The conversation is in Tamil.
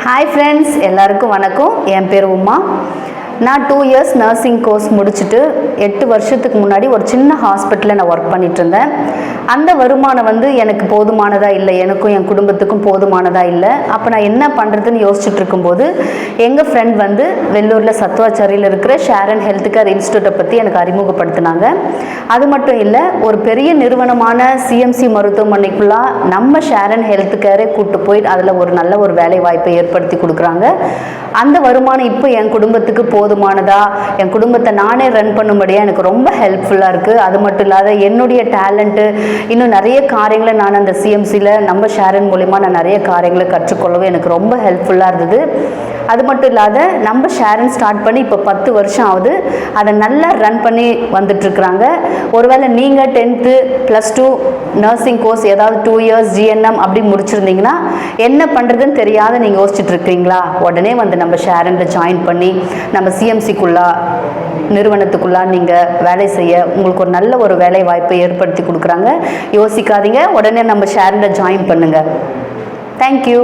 ஹாய் ஃப்ரெண்ட்ஸ், எல்லாருக்கும் வணக்கம். என் பேர் உமா. நான் 2 இயர்ஸ் நர்சிங் கோர்ஸ் முடிச்சுட்டு 8 வருஷத்துக்கு முன்னாடி ஒரு சின்ன ஹாஸ்பிட்டலில் நான் ஒர்க் பண்ணிட்டு இருந்தேன். அந்த வருமானம் எனக்கு போதுமானதாக இல்லை, எனக்கும் என் குடும்பத்துக்கும் போதுமானதாக இல்லை. அப்போ நான் என்ன பண்ணுறதுன்னு யோசிச்சுட்டு இருக்கும்போது எங்கள் ஃப்ரெண்ட் வெள்ளூரில் சத்வாச்சாரியில் இருக்கிற ஷேரன் ஹெல்த் கேர் இன்ஸ்டியூட்டை பற்றி எனக்கு அறிமுகப்படுத்தினாங்க. அது மட்டும் இல்லை, ஒரு பெரிய நிறுவனமான சிஎம்சி மருத்துவமனைக்குள்ளே நம்ம ஷேரன் ஹெல்த் கேரை கூப்பிட்டு போய் அதில் ஒரு நல்ல ஒரு வேலை வாய்ப்பை ஏற்படுத்தி கொடுக்குறாங்க. அந்த வருமானம் இப்போ என் குடும்பத்துக்கு போதுமானதா, என் குடும்பத்தை நானே ரன் பண்ணும்படியாக எனக்கு ரொம்ப ஹெல்ப்ஃபுல்லாக இருக்குது. அது மட்டும் இல்லாத என்னுடைய டேலண்ட்டு இன்னும் நிறைய காரியங்களை நான் அந்த சிஎம்சியில் நம்ம ஷேரன் மூலிமா நான் நிறைய காரியங்களை கற்றுக்கொள்ளவும் எனக்கு ரொம்ப ஹெல்ப்ஃபுல்லாக இருந்தது. அது மட்டும் இல்லாத நம்ம ஷேரன் ஸ்டார்ட் பண்ணி இப்போ 10 வருஷம் ஆகுது. அதை நல்லா ரன் பண்ணி வந்துட்டுருக்குறாங்க. ஒருவேளை நீங்கள் 10th +2 நர்சிங் கோர்ஸ் ஏதாவது 2 இயர்ஸ் ஜிஎன்எம் அப்படி முடிச்சிருந்தீங்கன்னா என்ன பண்ணுறதுன்னு தெரியாத நீங்கள் யோசிச்சுட்டு இருக்கீங்களா? உடனே நம்ம ஷேரனில் ஜாயின் பண்ணி நம்ம சிஎம்சிக்குள்ளா நிறுவனத்துக்குள்ளா நீங்கள் வேலை செய்ய உங்களுக்கு ஒரு நல்ல ஒரு வேலை வாய்ப்பை ஏற்படுத்தி கொடுக்குறாங்க. யோசிக்காதீங்க, உடனே நம்ம ஷேரனில் ஜாயின் பண்ணுங்கள். தேங்க்யூ.